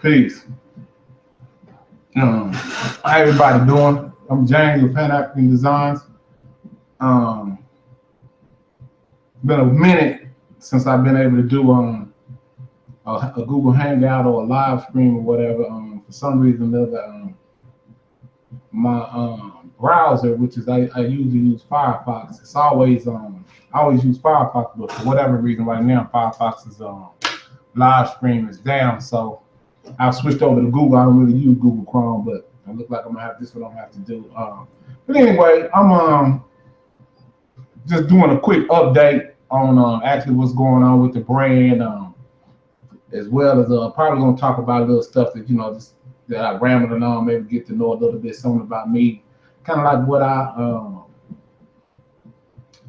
Peace. How everybody doing? I'm James with Pan African Designs. Um, been a minute since I've been able to do a Google Hangout or a live stream or whatever. For some reason or other, my browser, which is I usually use Firefox. It's always I always use Firefox, but for whatever reason right now Firefox's live stream is down. So I've switched over to Google. I don't really use Google Chrome, but it looks like I'm gonna have this what I'm gonna have to do. But anyway, I'm just doing a quick update on actually what's going on with the brand, as well as probably gonna talk about a little stuff that just that I rambled on, maybe get to know a little bit something about me, kind of like what I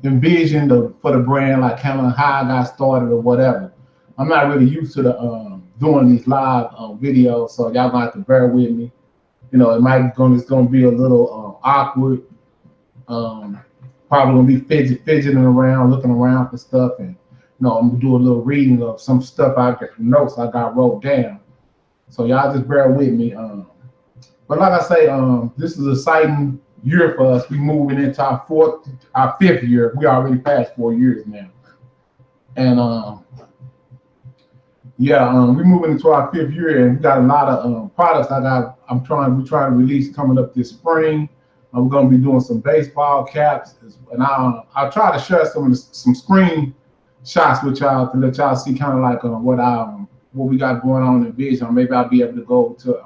envisioned for the brand, like kind of how I got started or whatever. I'm not really used to the doing these live videos, so y'all gonna have to bear with me. It's gonna be a little awkward. Probably gonna be fidgeting around, looking around for stuff, and I'm gonna do a little reading of some stuff I got, notes I got wrote down. So y'all just bear with me. But like I say, this is an exciting year for us. We moving into our fifth year. We already passed 4 years now, and we're moving into our fifth year, and we got a lot of products. We're trying to release coming up this spring. We're gonna be doing some baseball caps, and I'll try to share some screen shots with y'all to let y'all see kind of like what we got going on in Vision. Maybe I'll be able to go to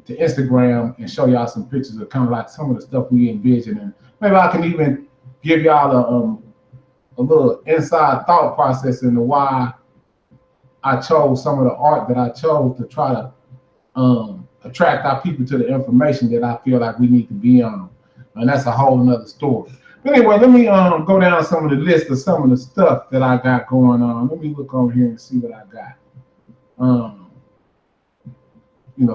Instagram and show y'all some pictures of kind of like some of the stuff we envision, and maybe I can even give y'all a little inside thought process into why I chose some of the art that I chose to try to attract our people to the information that I feel like we need to be on. And that's a whole nother story. But anyway, let me go down some of the list of some of the stuff that I got going on. Let me look over here and see what I got.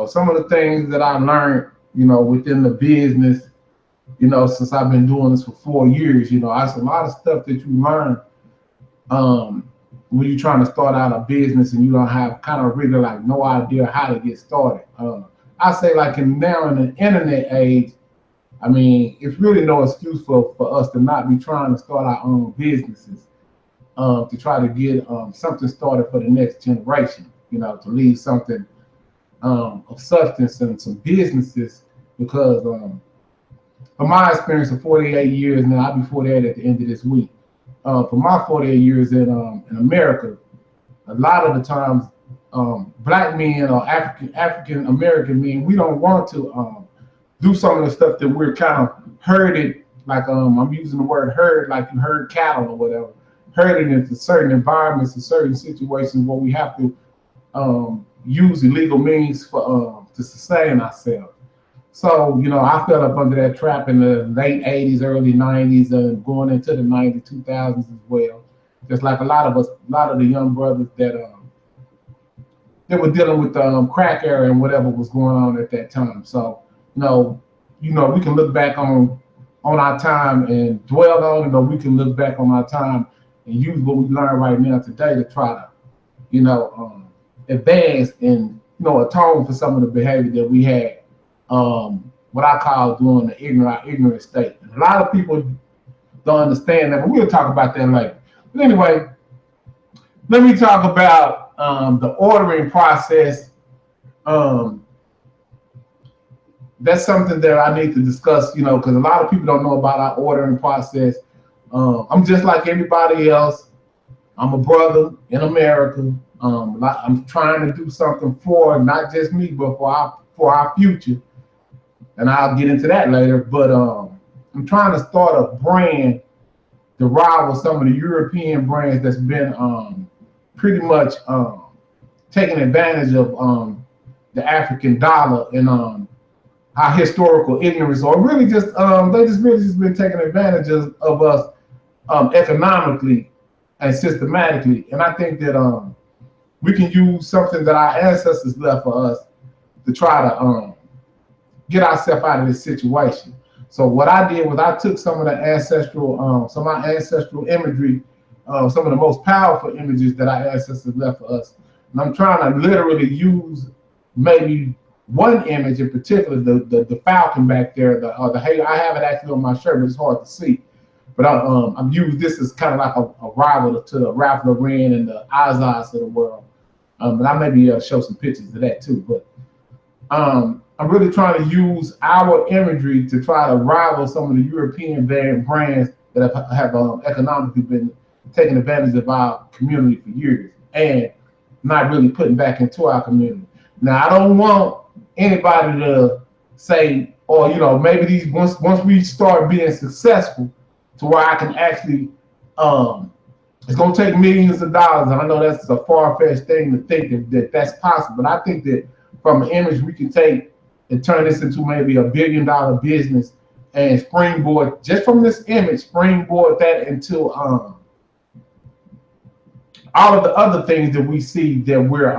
Some of the things that I learned, within the business, since I've been doing this for 4 years, it's a lot of stuff that you learn when you're trying to start out a business and you don't have kind of really like no idea how to get started. I say like now in the internet age, I mean, it's really no excuse for us to not be trying to start our own businesses, to try to get something started for the next generation, to leave something of substance and some businesses, because from my experience of 48 years now, I'll be 48 at the end of this week. For my 48 years in America, a lot of the times, Black men or African American men, we don't want to do some of the stuff that we're kind of herded, like I'm using the word herd, like you herd cattle or whatever, herded into certain environments and certain situations where we have to use illegal means for to sustain ourselves. So, I fell up under that trap in the late 80s, early 90s, and going into the 90s, 2000s as well. Just like a lot of the young brothers that were dealing with the crack era and whatever was going on at that time. So, we can look back on our time and dwell on it, or we can look back on our time and use what we learn right now today to try to, advance and, atone for some of the behavior that we had. What I call doing the ignorant state. And a lot of people don't understand that, but we'll talk about that later. But anyway, let me talk about the ordering process. That's something that I need to discuss, because a lot of people don't know about our ordering process. I'm just like everybody else. I'm a brother in America. I'm trying to do something for not just me, but for our future. And I'll get into that later. But I'm trying to start a brand to rival some of the European brands that's been pretty much taking advantage of the African dollar and our historical ignorance, or really just they just really been taking advantage of us economically and systematically. And I think that we can use something that our ancestors left for us to try to get ourselves out of this situation. So what I did was I took some of my ancestral imagery, some of the most powerful images that our ancestors left for us, And I'm trying to literally use maybe one image in particular, the falcon back there, the halo. I have it actually on my shirt, but it's hard to see. But I'm using this as kind of like a rival to the Ralph Lauren and the Azaz of the world. But I maybe show some pictures of that too. But I'm really trying to use our imagery to try to rival some of the European brands that have economically been taking advantage of our community for years and not really putting back into our community. Now, I don't want anybody to say, or maybe these once we start being successful, to where I can actually, it's gonna take millions of dollars. And I know that's a far-fetched thing to think that's possible, but I think that from an image we can take and turn this into maybe $1 billion business and springboard just from this image, springboard that into all of the other things that we see that we're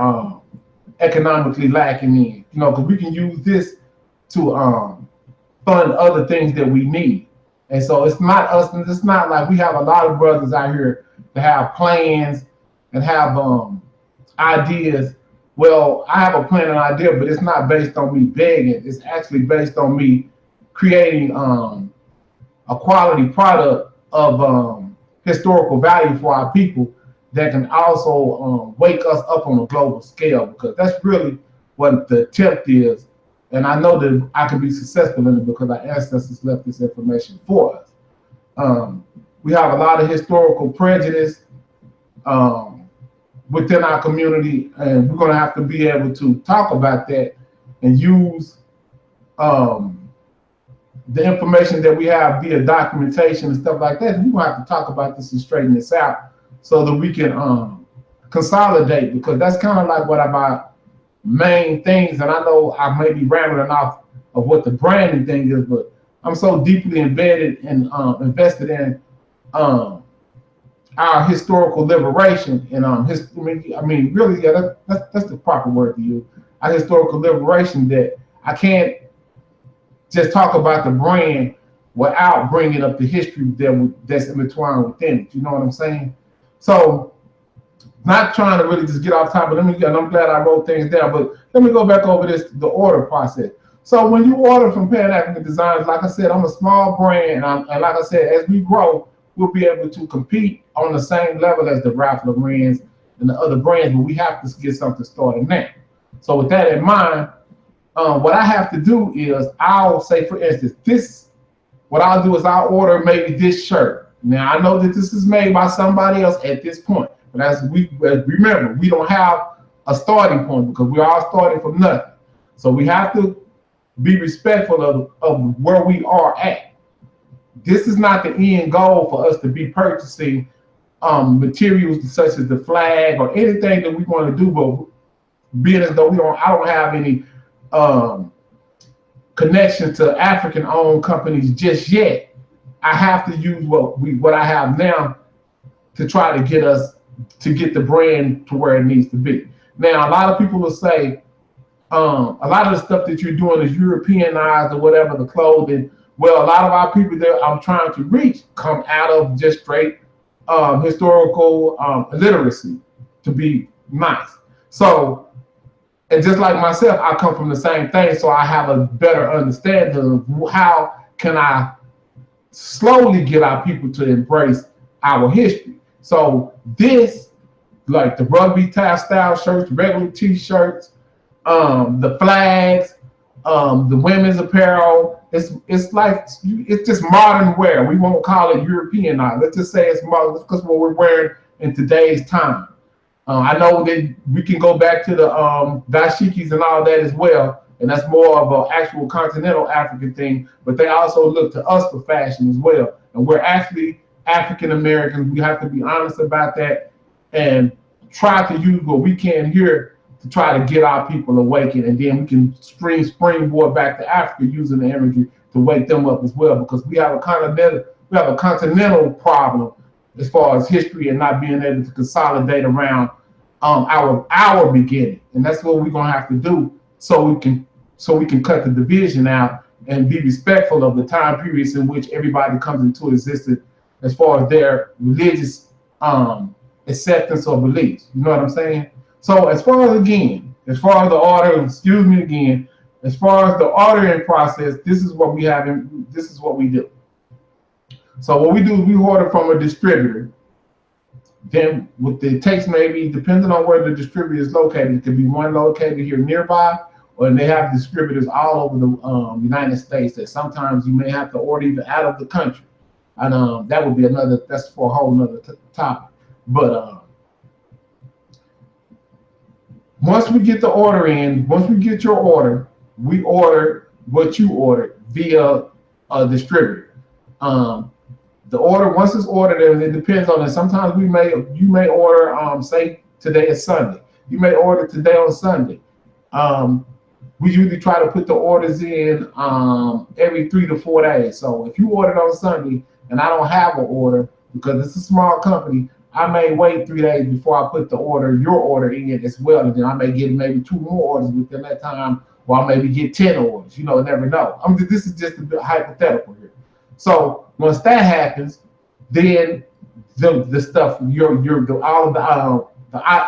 economically lacking in, because we can use this to fund other things that we need. And so it's not us, and it's not like we have a lot of brothers out here that have plans and have ideas. Well, I have a plan and idea, but it's not based on me begging. It's actually based on me creating a quality product of historical value for our people that can also wake us up on a global scale, because that's really what the attempt is. And I know that I can be successful in it because our ancestors left this information for us. We have a lot of historical prejudice within our community, and we're going to have to be able to talk about that and use the information that we have via documentation and stuff like that. We're going to have to talk about this and straighten this out so that we can consolidate, because that's kind of like what about main things. And I know I may be rambling off of what the branding thing is, but I'm so deeply embedded and invested in our historical liberation and really, yeah, that's the proper word to use. Our historical liberation, that I can't just talk about the brand without bringing up the history that's intertwined within it. You know what I'm saying? So, not trying to really just get off topic. And I'm glad I wrote things down, but let me go back over the order process. So when you order from Pan African Designs, like I said, I'm a small brand, and like I said, as we grow, we'll be able to compete on the same level as the Ralph Lauren's and the other brands, but we have to get something started now. So with that in mind, what I have to do is I'll say, for instance, what I'll do is I'll order maybe this shirt. Now I know that this is made by somebody else at this point, but remember, we don't have a starting point because we're all starting from nothing. So we have to be respectful of where we are at. This is not the end goal for us to be purchasing materials such as the flag or anything that we want to do, but being as though I don't have any connection to African-owned companies just yet. I have to use what I have now to try to get the brand to where it needs to be. Now, a lot of people will say, a lot of the stuff that you're doing is Europeanized or whatever, the clothing. Well, a lot of our people that I'm trying to reach come out of just straight historical literacy, to be nice. So, and just like myself, I come from the same thing, so I have a better understanding of how can I slowly get our people to embrace our history. So this, like the rugby style shirts, regular t-shirts, the flags, the women's apparel, it's like, it's just modern wear. We won't call it European now. Let's just say it's modern because what we're wearing in today's time. I know that we can go back to the dashikis and all that as well, and that's more of an actual continental African thing, but they also look to us for fashion as well. And we're actually African Americans. We have to be honest about that and try to use what we can here to try to get our people awakened, and then we can springboard back to Africa using the imagery to wake them up as well, because we have a continental problem as far as history and not being able to consolidate around our beginning, and that's what we're gonna have to do so we can cut the division out and be respectful of the time periods in which everybody comes into existence as far as their religious acceptance or beliefs. You know what I'm saying? So as far as the order, excuse me again, as far as the ordering process, this is what we have. This is what we do. So what we do is we order from a distributor. Then what it takes, maybe depending on where the distributor is located, it could be one located here nearby, or they have distributors all over the United States that sometimes you may have to order even out of the country. And that would be that's for a whole nother topic. But once we get the order in, once we get your order, we order what you ordered via a distributor. The order, once it's ordered, and it depends on it. Sometimes you may order, say today is Sunday. You may order today on Sunday. We usually try to put the orders in every 3 to 4 days. So if you ordered on Sunday and I don't have an order because it's a small company, I may wait 3 days before I put your order in as well, and then I may get maybe 2 more orders within that time, or I maybe get 10 orders. You never know. This is just a bit hypothetical here. So once that happens, then the stuff, all of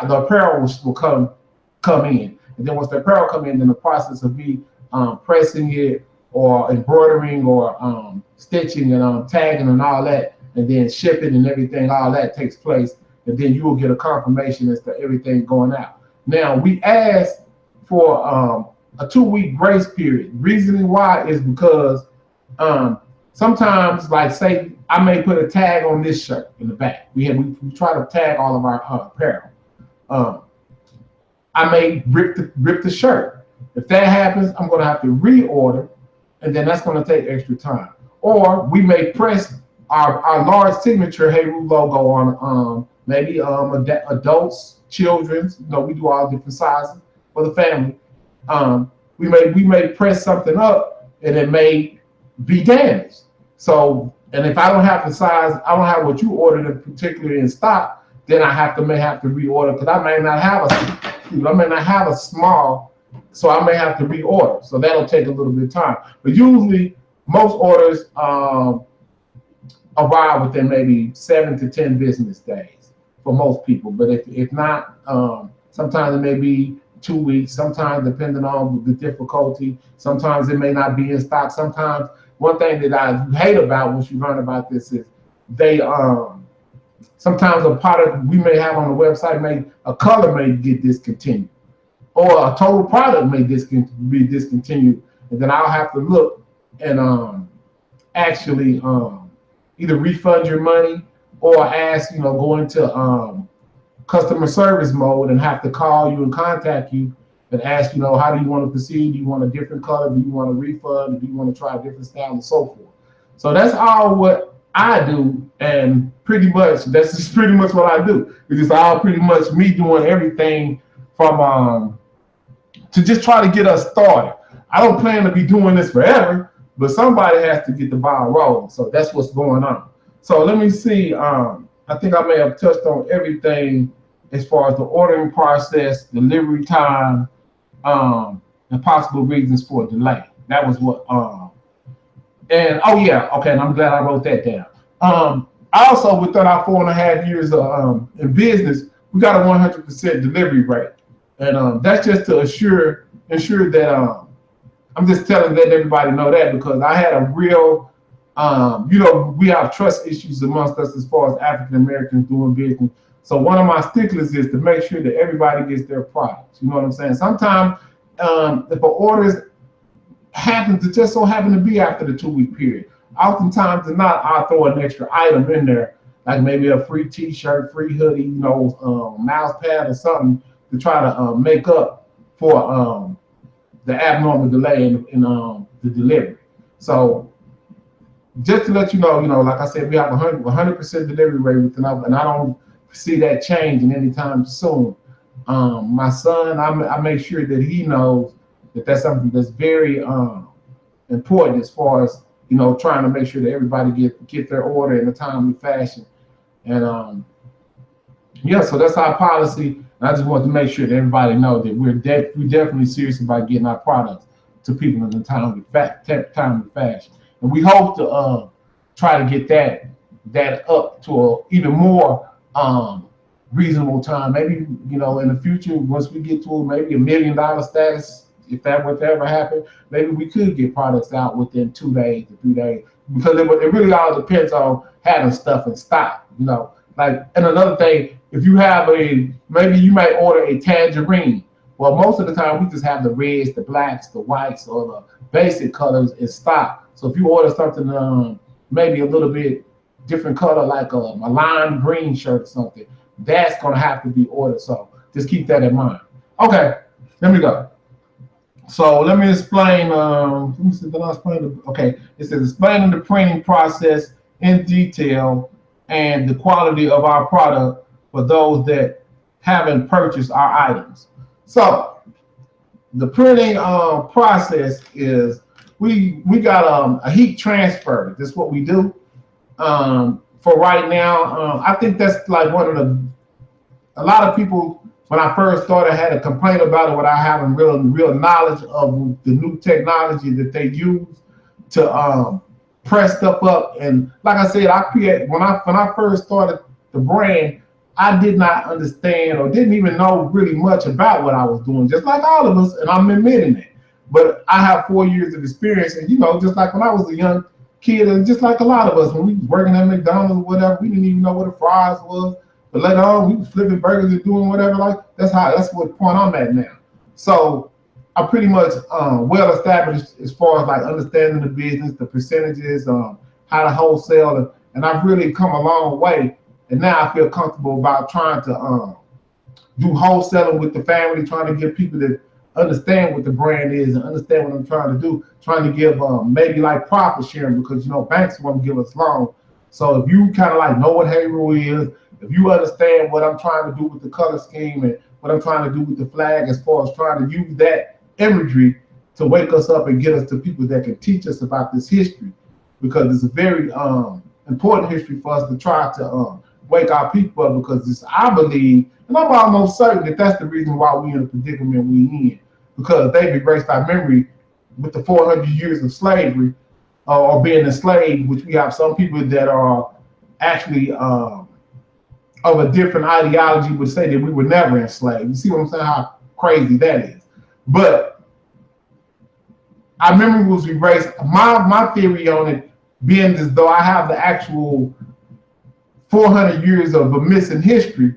the apparel will come in, and then once the apparel come in, then the process of me pressing it or embroidering or stitching and tagging and all that, and then shipping and everything, all that takes place, and then you will get a confirmation as to everything going out. Now we ask for a 2-week grace period. Reasoning why is because sometimes, like say, I may put a tag on this shirt in the back. We try to tag all of our apparel. I may rip the shirt. If that happens, I'm going to have to reorder, and then that's going to take extra time. Or we may press our large signature Heru logo on maybe adults, children's. We do all different sizes for the family. We may press something up, and it may be damaged. So, and if I don't have the size, I don't have what you ordered particularly in stock, then I may have to reorder, because I may not have a small, so I may have to reorder. So that'll take a little bit of time. But usually most orders arrive within maybe 7 to 10 business days for most people. But if not, sometimes it may be 2 weeks, sometimes depending on the difficulty, sometimes it may not be in stock. Sometimes one thing that I hate about once you learn about this is they sometimes a product we may have on the website a color may get discontinued, or a total product may be discontinued, and then I'll have to look and actually either refund your money or ask, go into customer service mode and have to call you and contact you and ask, how do you want to proceed? Do you want a different color? Do you want a refund? Do you want to try a different style, and so forth? So that's all what I do, and that's just pretty much what I do. It's all pretty much me doing everything from to just try to get us started. I don't plan to be doing this forever, but somebody has to get the ball rolling. So that's what's going on. So let me see. I think I may have touched on everything as far as the ordering process, delivery time, and possible reasons for delay. That was what. And oh yeah, okay. And I'm glad I wrote that down. Also, within our 4.5 years in business, we got a 100% delivery rate, and that's just to ensure that I'm just letting everybody know that, because I had a real, we have trust issues amongst us as far as African Americans doing business. So one of my sticklers is to make sure that everybody gets their products. You know what I'm saying? Sometimes if an order just so happen to be after the 2-week period, oftentimes if not, I'll throw an extra item in there, like maybe a free T-shirt, free hoodie, mouse pad or something, to try to make up for the abnormal delay in the delivery. So just to let you know, like I said, we have 100% delivery rate within, and I don't see that changing anytime soon. My son, I make sure that he knows that that's something that's very important as far as trying to make sure that everybody get their order in a timely fashion. And so that's our policy. And I just want to make sure that everybody know that we're definitely serious about getting our products to people in a timely fashion. And we hope to try to get that up to a even more reasonable time. Maybe, you know, in the future, once we get to maybe $1 million status, if that would ever happen, maybe we could get products out within 2 days to 3 days. Because it really all depends on having stuff in stock, you know. Like, and another thing, if you have maybe you might order a tangerine. Well, most of the time we just have the reds, the blacks, the whites, or the basic colors in stock. So if you order something maybe a little bit different color, like a lime green shirt or something, that's gonna have to be ordered. So just keep that in mind. Okay, let me go. So let me explain. Let me see. Then I explain. Okay, it says explaining the printing process in detail and the quality of our product for those that haven't purchased our items. So the printing process is we got a heat transfer. That's what we do. For right now, I think that's like one of a lot of people when I first started had a complaint about it without having real knowledge of the new technology that they use to press stuff up. And like I said, when I first started the brand, I did not understand or didn't even know really much about what I was doing, just like all of us, and I'm admitting it. But I have 4 years of experience, and you know, just like when I was a young kid, and just like a lot of us, when we was working at McDonald's or whatever, we didn't even know what a fries was. But later on, we was flipping burgers and doing whatever. Like that's what point I'm at now. So I'm pretty much well established as far as like understanding the business, the percentages, how to wholesale, and I've really come a long way. And now I feel comfortable about trying to do wholesaling with the family, trying to get people that understand what the brand is and understand what I'm trying to do, trying to give maybe like profit sharing, because you know banks won't give us loans. So if you kind of like know what Halo is, if you understand what I'm trying to do with the color scheme and what I'm trying to do with the flag, as far as trying to use that imagery to wake us up and get us to people that can teach us about this history, because it's a very important history for us to try to wake our people up, because it's, I believe, and I'm almost certain that that's the reason why we in the predicament we in, because they've erased our memory with the 400 years of slavery or being enslaved, which we have some people that are actually of a different ideology would say that we were never enslaved. You see what I'm saying? How crazy that is. But I remember it was erased. My theory on it being as though I have the actual 400 years of a missing history.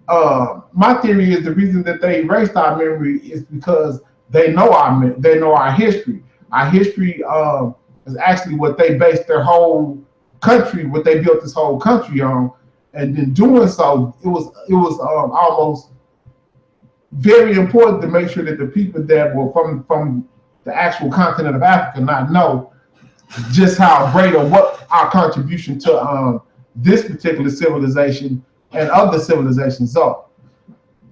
My theory is the reason that they erased our memory is because they know our history. Our history is actually what they based their whole country, what they built this whole country on. And in doing so, it was almost very important to make sure that the people that were from the actual continent of Africa not know just how great or what our contribution to this particular civilization and other civilizations are.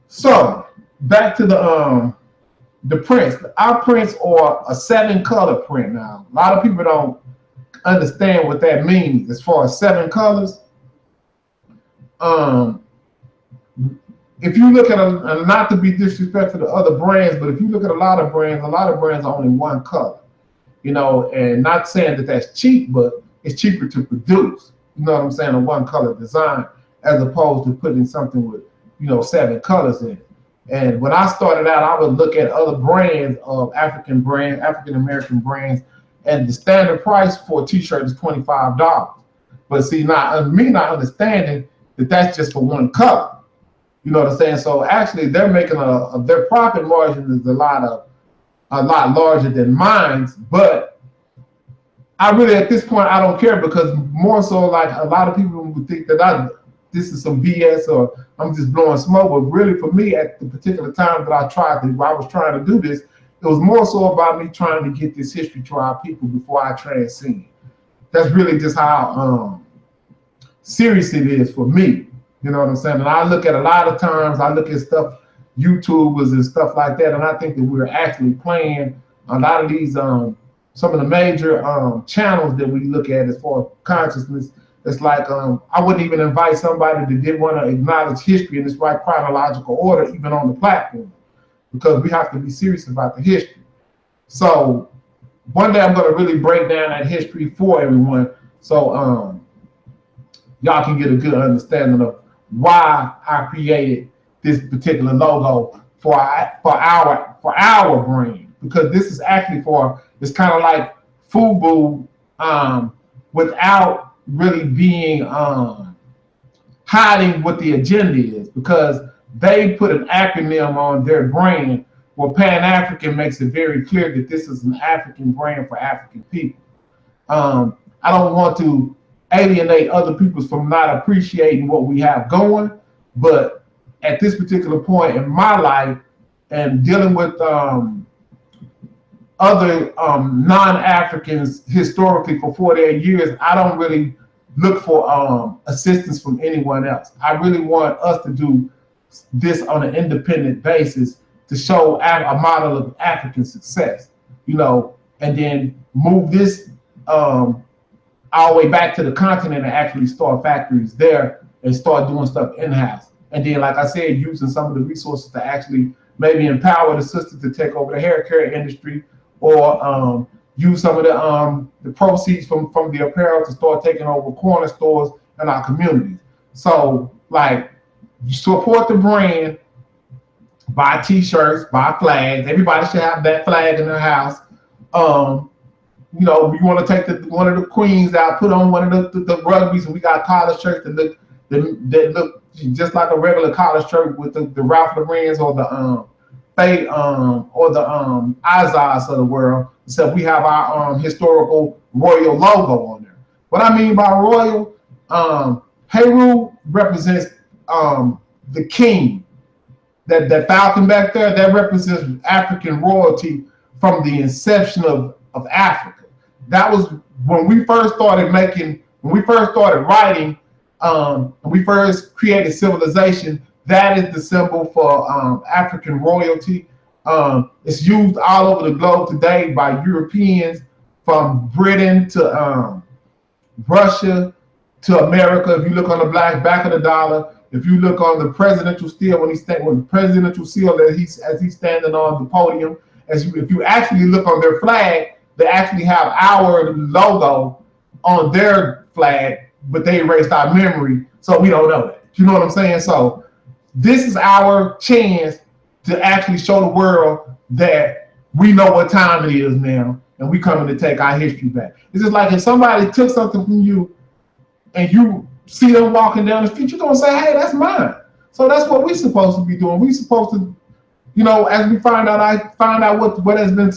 So back to the prints. Our prints are a 7-color print now. A lot of people don't understand what that means as far as 7 colors. If you look at not to be disrespectful to other brands, but if you look at a lot of brands are only 1 color. You know, and not saying that that's cheap, but it's cheaper to produce. You know what I'm saying? A 1-color design as opposed to putting something with, you know, 7 colors in it. And when I started out, I would look at other brands of African American brands, and the standard price for a T-shirt is $25. But see, not understanding that that's just for 1 color. You know what I'm saying? So actually, they're making their profit margin is a lot larger than mine. But I really, at this point, I don't care, because more so, like a lot of people would think that this is some BS or I'm just blowing smoke. But really, for me, at the particular time that I was trying to do this, it was more so about me trying to get this history to our people before I transcend. That's really just how serious it is for me. You know what I'm saying? And I look at a lot of times, I look at stuff, YouTubers and stuff like that, and I think that we're actually playing a lot of these, some of the major channels that we look at as far as consciousness. It's like I wouldn't even invite somebody that didn't want to acknowledge history in its right chronological order, even on the platform, because we have to be serious about the history. So one day I'm going to really break down that history for everyone, so y'all can get a good understanding of why I created this particular logo for our brand, because this is actually for, it's kind of like FUBU, without really being hiding what the agenda is, because they put an acronym on their brand. Well, Pan African makes it very clear that this is an African brand for African people. I don't want to alienate other people from not appreciating what we have going, but at this particular point in my life and dealing with other non-Africans historically for 48 years, I don't really look for assistance from anyone else. I really want us to do this on an independent basis to show a model of African success, and then move this all the way back to the continent and actually start factories there and start doing stuff in-house. And then, like I said, using some of the resources to actually maybe empower the sisters to take over the hair care industry, or use some of the proceeds from the apparel to start taking over corner stores in our communities. So, like, support the brand, buy t-shirts, buy flags. Everybody should have that flag in their house. You want to take one of the queens out, put on one of the rugbies, and we got collar shirts that look just like a regular collar shirt with the Ralph Lauren's or the Izos of the world, except we have our historical royal logo on there. What I mean by royal, Heru represents the king. That falcon back there, that represents African royalty from the inception of Africa. That was when we first started writing, and we first created civilization. That is the symbol for African royalty. It's used all over the globe today by Europeans, from Britain to Russia to America. If you look on the back of the dollar, if you look on the presidential seal as he's standing on the podium, if you actually look on their flag, they actually have our logo on their flag, but they erased our memory, so we don't know that. You know what I'm saying? So this is our chance to actually show the world that we know what time it is now, and we coming to take our history back. It's just like if somebody took something from you and you see them walking down the street, you're gonna say, hey, that's mine. So that's what we're supposed to be doing. We're supposed to, as we find out what has been,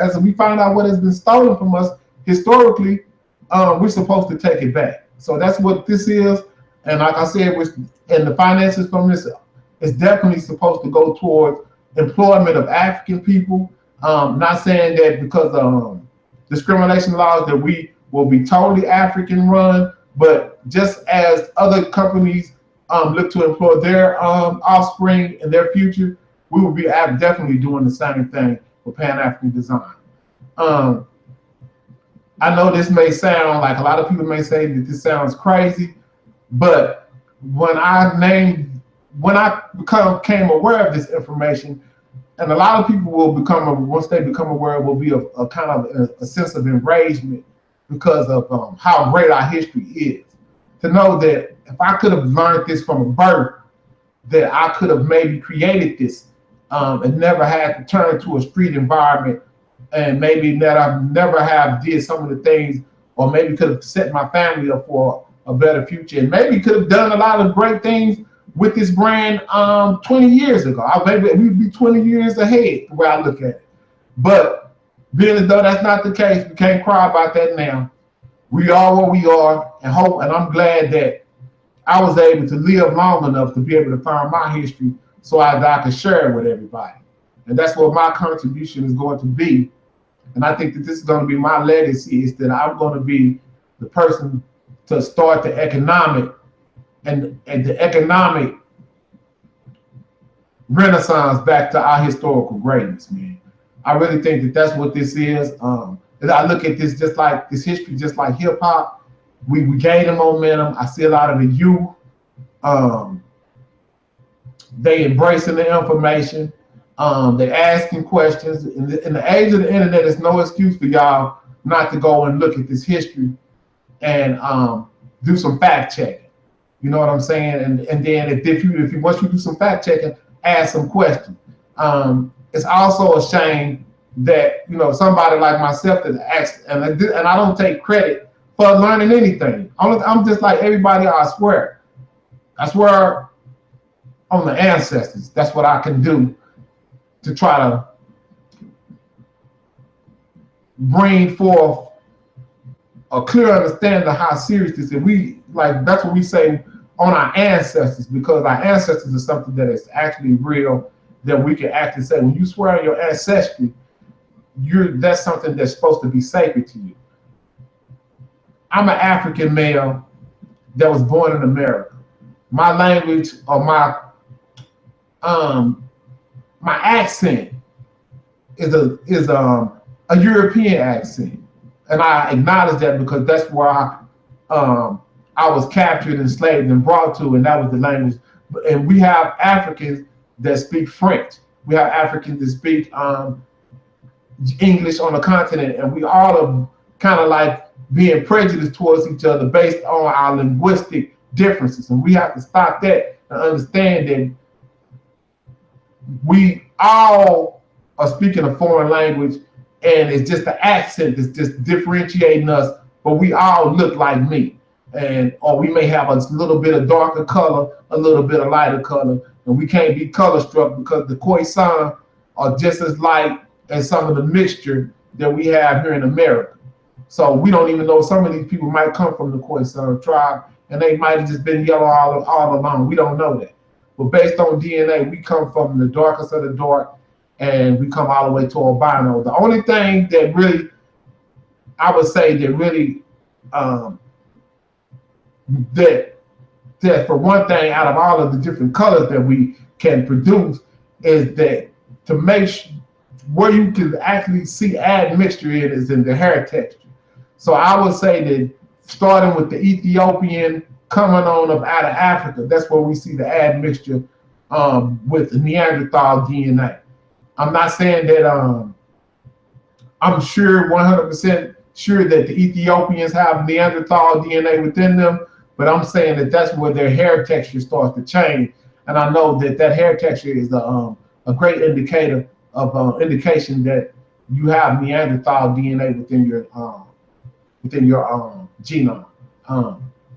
as we find out what has been stolen from us historically, we're supposed to take it back. So that's what this is. And like I said, and the finances from this is definitely supposed to go towards employment of African people. Not saying that because of discrimination laws that we will be totally African run, but just as other companies look to employ their offspring in their future, we will be definitely doing the same thing for Pan-African design. I know this may sound like, a lot of people may say that this sounds crazy, but when I became aware of this information, and a lot of people will once they become aware, will be a kind of a sense of enragement because of how great our history is. To know that if I could have learned this from a birth, that I could have maybe created this and never had to turn to a street environment, and maybe that I never have did some of the things, or maybe could have set my family up for a better future, and maybe could have done a lot of great things with this brand 20 years ago. Maybe we'd be 20 years ahead the way I look at it. But being as though that's not the case, we can't cry about that now. We are what we are, and I'm glad that I was able to live long enough to be able to find my history so I could share it with everybody. And that's what my contribution is going to be. And I think that this is going to be my legacy, is that I'm going to be the person to start the economic and the economic renaissance back to our historical greatness, man. I really think that that's what this is. And I look at this just like this history, just like hip hop. We gain momentum. I see a lot of the youth. They embracing the information. They're asking questions. In the age of the internet, there's no excuse for y'all not to go and look at this history and do some fact checking. You know what I'm saying? And then if you once you do some fact checking, ask some questions. It's also a shame that somebody like myself that asks, and I don't take credit for learning anything. I'm just like everybody. I swear on the ancestors. That's what I can do to try to bring forth a clear understanding of how serious this is. We like that's what we say on our ancestors, because our ancestors is something that is actually real, that we can actually say when you swear on your ancestry, that's something that's supposed to be sacred to you. I'm an African male that was born in America. My language or my accent is a European accent, and I acknowledge that because that's where I was captured, enslaved, and brought to, and that was the language. And we have Africans that speak French. We have Africans that speak English on the continent, and we all are kind of like being prejudiced towards each other based on our linguistic differences, and we have to stop that and understand that we all are speaking a foreign language, and it's just the accent that's just differentiating us, but we all look like me. Or we may have a little bit of darker color, a little bit of lighter color, and we can't be color struck because the Khoisan are just as light as some of the mixture that we have here in America. So we don't even know, some of these people might come from the Khoisan tribe, and they might have just been yellow all along. We don't know that. But based on DNA, we come from the darkest of the dark, and we come all the way to albino. The only thing that really, I would say that really, that for one thing, out of all of the different colors that we can produce, is that to make where you can actually see admixture in is in the hair texture. So I would say that starting with the Ethiopian coming on up out of Africa, that's where we see the admixture with the Neanderthal DNA. I'm not saying that I'm sure 100% sure that the Ethiopians have Neanderthal DNA within them, but I'm saying that that's where their hair texture starts to change, and I know that hair texture is a great indicator of indication that you have Neanderthal DNA within your genome.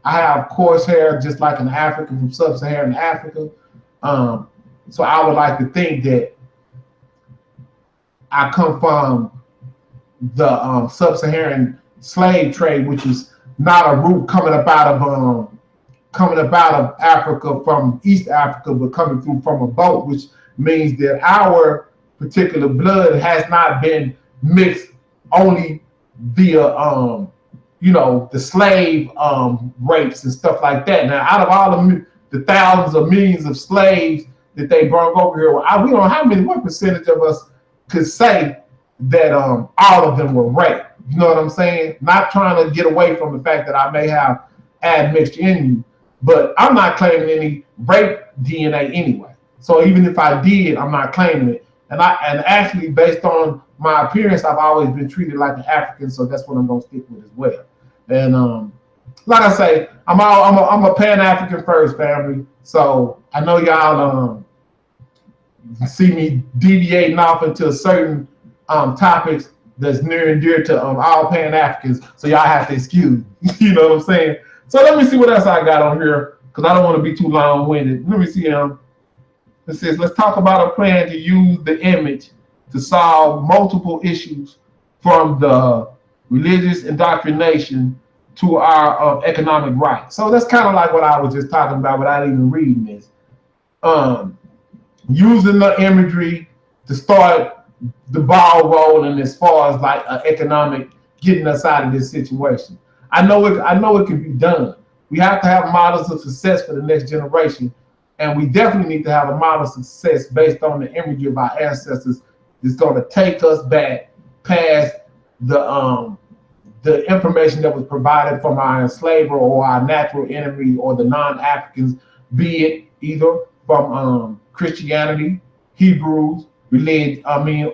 I have coarse hair, just like an African from sub-Saharan Africa. So I would like to think that I come from the sub-Saharan slave trade, which is not a root coming up out of Africa from East Africa, but coming through from a boat, which means that our particular blood has not been mixed only via the slave rapes and stuff like that. Now, out of all the thousands of millions of slaves that they brought over here, we don't know what percentage of us could say that all of them were raped. You know what I'm saying? Not trying to get away from the fact that I may have admixture in you, but I'm not claiming any rape DNA anyway. So even if I did, I'm not claiming it. And actually, based on my appearance, I've always been treated like an African, so that's what I'm gonna stick with as well. And like I say, I'm a Pan-African first family, so I know y'all see me deviating off into certain topics that's near and dear to all Pan-Africans, so y'all have to excuse me. You know what I'm saying? So let me see what else I got on here, because I don't want to be too long-winded. Let me see. It says, let's talk about a plan to use the image to solve multiple issues, from the religious indoctrination to our economic rights. So that's kind of like what I was just talking about without even reading this. Using the imagery to start the ball rolling as far as like economic, getting us out of this situation. I know it can be done. We have to have models of success for the next generation, and we definitely need to have a model of success based on the imagery of our ancestors that's going to take us back past the information that was provided from our enslaver or our natural enemy or the non-Africans, be it either from Christianity, Hebrews,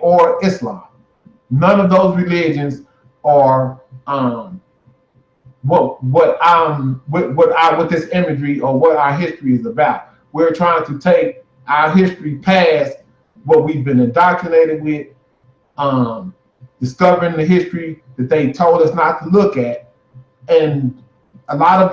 or Islam. None of those religions are what this imagery or what our history is about. We're trying to take our history past what we've been indoctrinated with, um, discovering the history that they told us not to look at, and a lot of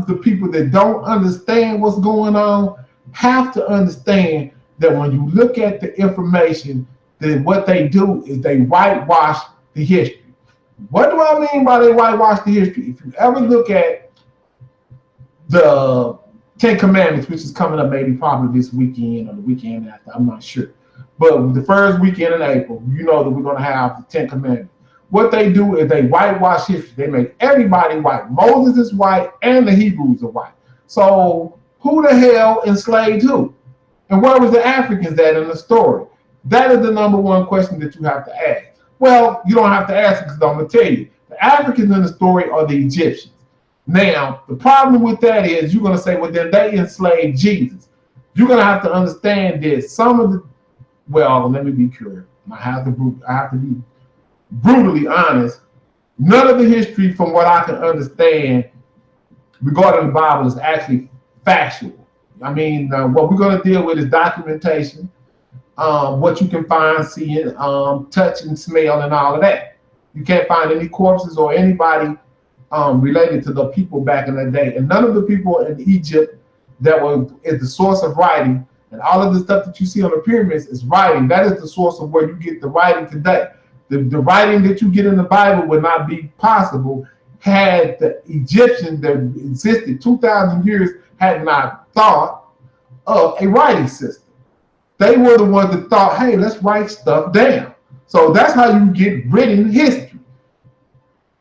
the people that don't understand what's going on have to understand that when you look at the information, then what they do is they whitewash the history. What do I mean by they whitewash the history? If you ever look at the Ten Commandments, which is coming up maybe probably this weekend or the weekend after, I'm not sure. But the first weekend in April, you know that we're going to have the Ten Commandments. What they do is they whitewash history. They make everybody white. Moses is white and the Hebrews are white. So who the hell enslaved who? And where was the Africans at in the story? That is the number one question that you have to ask. Well, you don't have to ask because I'm going to tell you. The Africans in the story are the Egyptians. Now, the problem with that is you're going to say, well, then they enslaved Jesus. You're going to have to understand this. Some of the, well, let me be clear. I have to be brutally honest. None of the history, from what I can understand, regarding the Bible is actually factual. I mean, what we're going to deal with is documentation, what you can find, see, touch, and smell, and all of that. You can't find any corpses or anybody related to the people back in the day. And none of the people in Egypt that is the source of writing, and all of the stuff that you see on the pyramids is writing. That is the source of where you get the writing today. The writing that you get in the Bible would not be possible had the Egyptians that existed 2,000 years had not thought of a writing system. They were the ones that thought, hey, let's write stuff down. So that's how you get written history.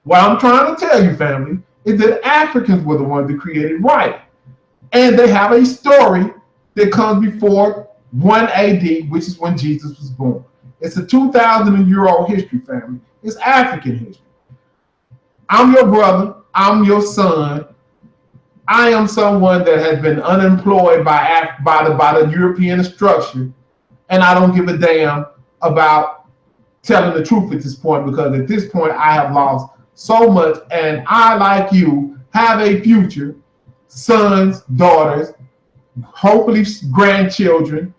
What I'm trying to tell you, family, is that Africans were the ones that created writing. And they have a story that comes before 1 AD, which is when Jesus was born. It's a 2,000-year-old history, family. It's African history. I'm your brother. I'm your son. I am someone that has been unemployed by the European structure, and I don't give a damn about telling the truth at this point, because at this point I have lost so much, and I, like you, have a future, sons, daughters, hopefully grandchildren,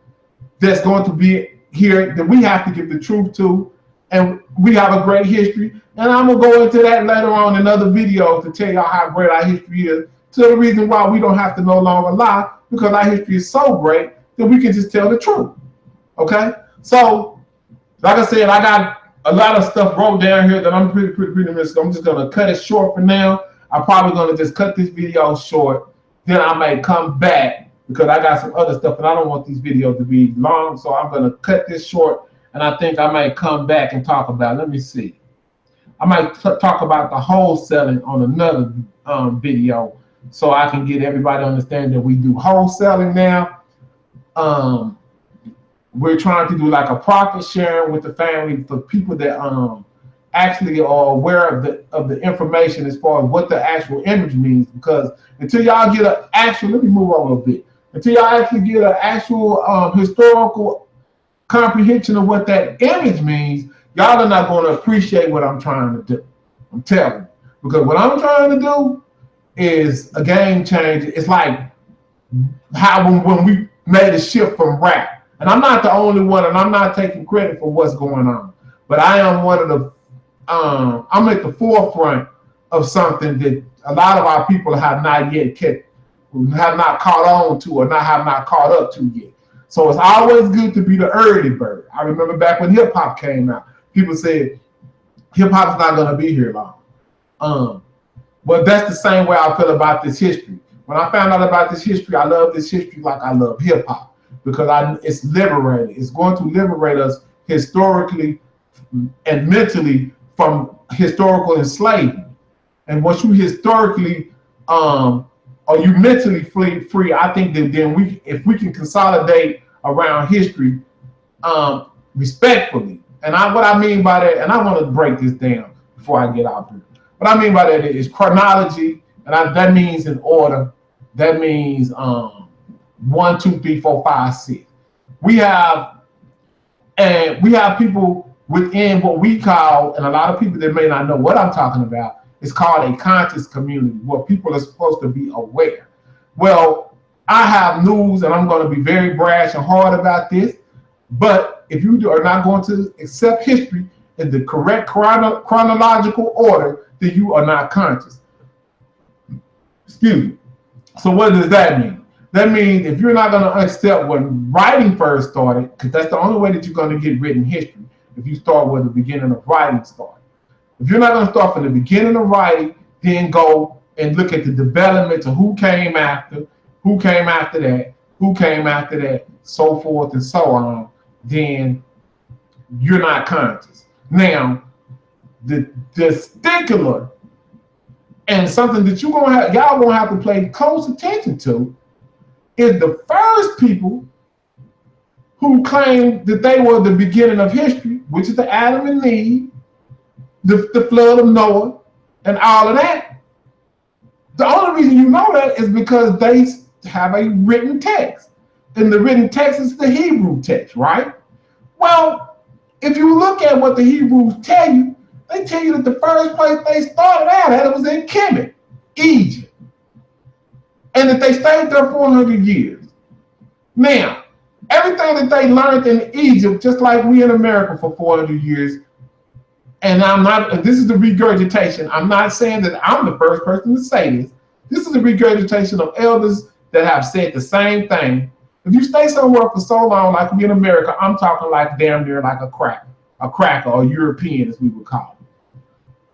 that's going to be here that we have to give the truth to, and we have a great history. And I'm gonna go into that later on in other videos to tell y'all how great our history is, to the reason why we don't have to no longer lie, because our history is so great that we can just tell the truth. Okay, so like I said, I got a lot of stuff wrote down here that I'm pretty much, I'm just gonna cut it short for now. I'm probably gonna just cut this video short, then I may come back because I got some other stuff and I don't want these videos to be long, so I'm gonna cut this short, and I think I might come back and talk about, let me see, I might talk about the wholesaling on another video, so I can get everybody to understand that we do wholesaling now. We're trying to do like a profit sharing with the family for people that actually are aware of the information as far as what the actual image means, because until y'all get an actual, let me move on a little bit, until y'all actually get an actual historical comprehension of what that image means, y'all are not going to appreciate what I'm trying to do. I'm telling you, because what I'm trying to do is a game changer. It's like how when we made a shift from rap, and I'm not the only one, and I'm not taking credit for what's going on, but I am one of the I'm at the forefront of something that a lot of our people have not yet have not caught on to, or have not caught up to yet. So it's always good to be the early bird. I remember back when hip hop came out, people said hip hop's not going to be here long. But that's the same way I feel about this history. When I found out about this history, I love this history like I love hip hop, because it's liberating. It's going to liberate us historically and mentally from historical enslavement. And once you historically or you mentally free, I think that then if we can consolidate around history respectfully. And what I mean by that, and I want to break this down before I get out here. What I mean by that is chronology, and that means in order. That means 1, 2, 3, 4, 5, 6. We have people within what we call, and a lot of people that may not know what I'm talking about, It's called a conscious community where people are supposed to be aware. Well, I have news, and I'm going to be very brash and hard about this, but if you are not going to accept history in the correct chronological order, then you are not conscious. Excuse me. So what does that mean? That means if you're not going to accept when writing first started, because that's the only way that you're going to get written history, if you start where the beginning of writing started. If you're not going to start from the beginning of writing, then go and look at the development of who came after that, who came after that, so forth and so on, then you're not conscious. Now, the stickler and something that y'all gonna have to pay close attention to is the first people who claimed that they were the beginning of history, which is the Adam and Eve, the flood of Noah, and all of that. The only reason you know that is because they have a written text. And the written text is the Hebrew text, right? Well, if you look at what the Hebrews tell you, they tell you that the first place they started out at was in Kemet, Egypt. And that they stayed there 400 years. Now, everything that they learned in Egypt, just like we in America for 400 years, and this is the regurgitation. I'm not saying that I'm the first person to say this. This is the regurgitation of elders that have said the same thing. If you stay somewhere for so long, like we in America, I'm talking like damn near like a cracker or European, as we would call it.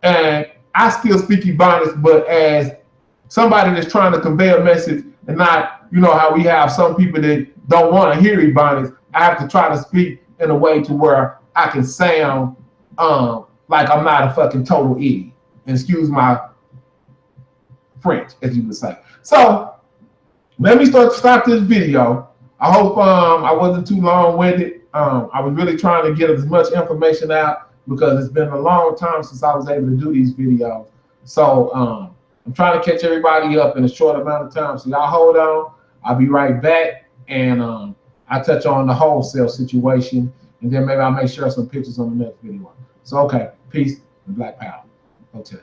And I still speak Ebonics, but as somebody that's trying to convey a message and not, you know, how we have some people that don't want to hear Ebonics, I have to try to speak in a way to where I can sound like I'm not a fucking total idiot. Excuse my French, as you would say. So let me stop this video. I hope I wasn't too long-winded. I was really trying to get as much information out because it's been a long time since I was able to do these videos. So I'm trying to catch everybody up in a short amount of time. So y'all hold on. I'll be right back, and I'll touch on the wholesale situation, and then maybe I'll make sure some pictures on the next video. So okay, peace and Black Power. Hotel.